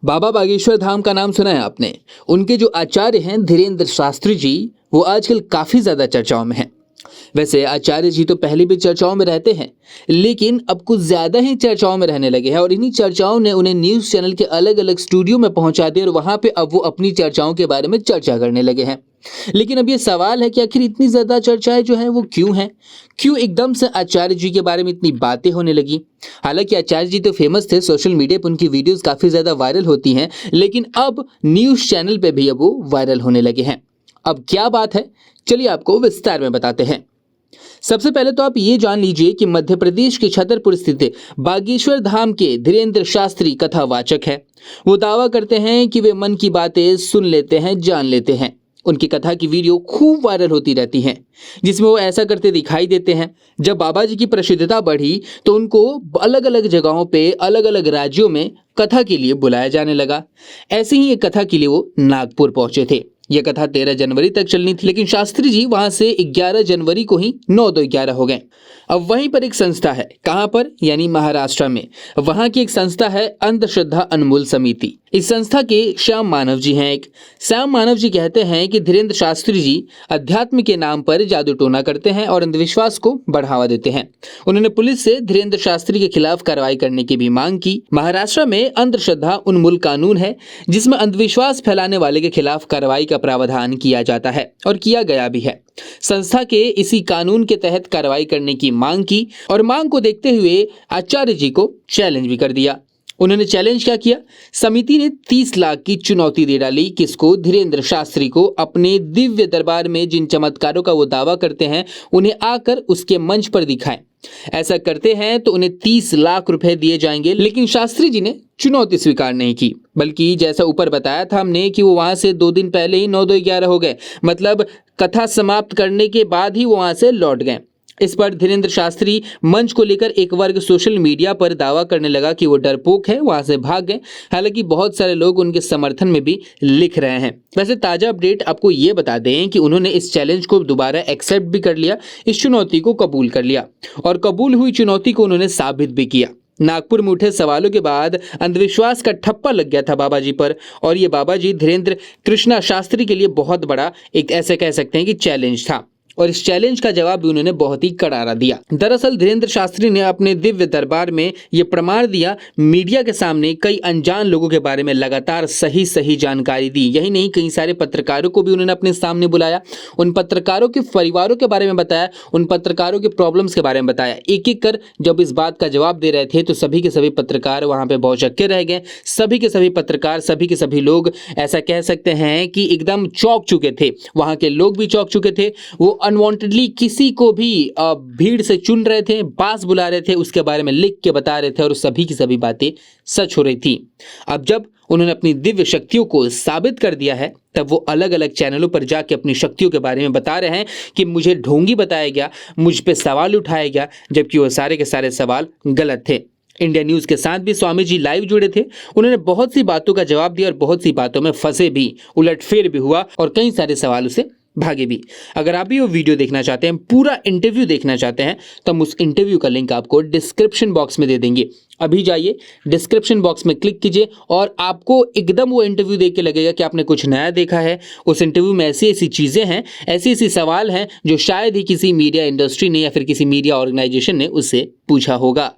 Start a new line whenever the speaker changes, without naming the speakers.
बाबा बागेश्वर धाम का नाम सुना है आपने। उनके जो आचार्य हैं धीरेन्द्र शास्त्री जी, वो आजकल काफी ज्यादा चर्चाओं में हैं। वैसे आचार्य जी तो पहले भी चर्चाओं में रहते हैं, लेकिन अब कुछ ज्यादा ही चर्चाओं में रहने लगे हैं और इन्हीं चर्चाओं ने उन्हें न्यूज चैनल के अलग अलग स्टूडियो में पहुंचा दिया और वहां पे अब वो अपनी चर्चाओं के बारे में चर्चा करने लगे हैं। लेकिन अब ये सवाल है कि आखिर इतनी ज्यादा चर्चाएं जो है वो क्यों हैं? क्यों एकदम से आचार्य जी के बारे में इतनी बातें होने लगी? हालांकि आचार्य जी तो फेमस थे, सोशल मीडिया पर उनकी वीडियोस काफी ज्यादा वायरल होती हैं, लेकिन अब न्यूज चैनल पे भी अब वो वायरल होने लगे हैं। अब क्या बात है, चलिए आपको विस्तार में बताते हैं। सबसे पहले तो आप ये जान लीजिए कि मध्य प्रदेश के छतरपुर स्थित बागेश्वर धाम के धीरेन्द्र शास्त्री कथावाचक है। वो दावा करते हैं कि वे मन की बातें सुन लेते हैं, जान लेते हैं। उनकी कथा की वीडियो खूब वायरल होती रहती हैं, जिसमें वो ऐसा करते दिखाई देते हैं। जब बाबा जी की प्रसिद्धता बढ़ी तो उनको अलग अलग जगहों पे, अलग अलग राज्यों में कथा के लिए बुलाया जाने लगा। ऐसे ही एक कथा के लिए वो नागपुर पहुंचे थे। यह कथा 13 जनवरी तक चलनी थी, लेकिन शास्त्री जी वहां से 11 जनवरी को ही 9-2-11 हो गए। अब वहीं पर एक संस्था है, कहां पर, यानी महाराष्ट्र में। वहां की एक संस्था है अंधश्रद्धा उन्मूलन समिति। इस संस्था के श्याम मानव जी हैं। श्याम मानव जी कहते हैं कि धीरेन्द्र शास्त्री जी अध्यात्म के नाम पर जादू टोना करते हैं और अंधविश्वास को बढ़ावा देते हैं। उन्होंने पुलिस से धीरेन्द्र शास्त्री के खिलाफ कार्रवाई करने की भी मांग की। महाराष्ट्र में अंधश्रद्धा उन्मूलन कानून है, जिसमें अंधविश्वास फैलाने वाले के खिलाफ कार्रवाई का प्रावधान किया जाता है और किया गया भी है। संस्था के इसी कानून के तहत कार्रवाई करने की मांग की और मांग को देखते हुए आचार्य जी को चैलेंज भी कर दिया। उन्होंने चैलेंज क्या किया? समिति ने 30 लाख की चुनौती दे डाली। किसको? धीरेन्द्र शास्त्री को। अपने दिव्य दरबार में जिन चमत्कारों का वो दावा करते हैं, उन्हें आकर उसके मंच पर दिखाएं। ऐसा करते हैं तो उन्हें 30 लाख रुपए दिए जाएंगे। लेकिन शास्त्री जी ने चुनौती स्वीकार नहीं की, बल्कि जैसा ऊपर बताया था हमने कि वो वहां से 2 दिन पहले ही 9-2-11 हो गए, मतलब कथा समाप्त करने के बाद ही वो वहां से लौट गए। इस पर धीरेन्द्र शास्त्री मंच को लेकर एक वर्ग सोशल मीडिया पर दावा करने लगा कि वो डरपोक है, वहां से भाग गए। हालांकि बहुत सारे लोग उनके समर्थन में भी लिख रहे हैं। वैसे ताजा अपडेट आपको ये बता दें कि उन्होंने इस चैलेंज को दोबारा एक्सेप्ट भी कर लिया, इस चुनौती को कबूल कर लिया और कबूल हुई चुनौती को उन्होंने साबित भी किया। नागपुर में उठे सवालों के बाद अंधविश्वास का ठप्पा लग गया था बाबा जी पर, और ये बाबा जी धीरेन्द्र कृष्णा शास्त्री के लिए बहुत बड़ा एक, ऐसे कह सकते हैं कि चैलेंज था, और इस चैलेंज का जवाब भी उन्होंने बहुत ही करारा दिया। दरअसल धीरेन्द्र शास्त्री ने अपने दिव्य दरबार में ये प्रमाण दिया, मीडिया के सामने कई अनजान लोगों के बारे में लगातार सही जानकारी दी। यही नहीं, कई सारे पत्रकारों को भी उन्होंने अपने सामने बुलाया, उन पत्रकारों के परिवारों के बारे में बताया, उन पत्रकारों के प्रॉब्लम्स के बारे में बताया। एक एक कर जब इस बात का जवाब दे रहे थे तो सभी के सभी पत्रकार वहां पे भौचक्के रह गए। सभी के सभी पत्रकार, सभी के सभी लोग ऐसा कह सकते हैं कि एकदम चौंक चुके थे। वहां के लोग भी चौंक चुके थे। वो अनवांटेडली किसी को भी भीड़ से चुन रहे थे, पास बुला रहे थे, उसके बारे में लिख के बता रहे थे और सभी की सभी बातें सच हो रही थी। अब जब उन्होंने अपनी दिव्य शक्तियों को साबित कर दिया है, तब वो अलग अलग चैनलों पर जाके अपनी शक्तियों के बारे में बता रहे हैं कि मुझे ढोंगी बताया गया, मुझ पे सवाल उठाया गया, जबकि वो सारे के सारे सवाल गलत थे। इंडिया न्यूज के साथ भी स्वामी जी लाइव जुड़े थे। उन्होंने बहुत सी बातों का जवाब दिया और बहुत सी बातों में फंसे भी, उलटफेर भी हुआ और कई सारे सवालों से भागे भी। अगर आप भी वो वीडियो देखना चाहते हैं, पूरा इंटरव्यू देखना चाहते हैं, तो हम उस इंटरव्यू का लिंक आपको डिस्क्रिप्शन बॉक्स में दे देंगे। अभी जाइए, डिस्क्रिप्शन बॉक्स में क्लिक कीजिए और आपको एकदम वो इंटरव्यू देख के लगेगा कि आपने कुछ नया देखा है। उस इंटरव्यू में ऐसी ऐसी चीजें हैं, ऐसी ऐसी सवाल हैं जो शायद ही किसी मीडिया इंडस्ट्री ने या फिर किसी मीडिया ऑर्गेनाइजेशन ने उससे पूछा होगा।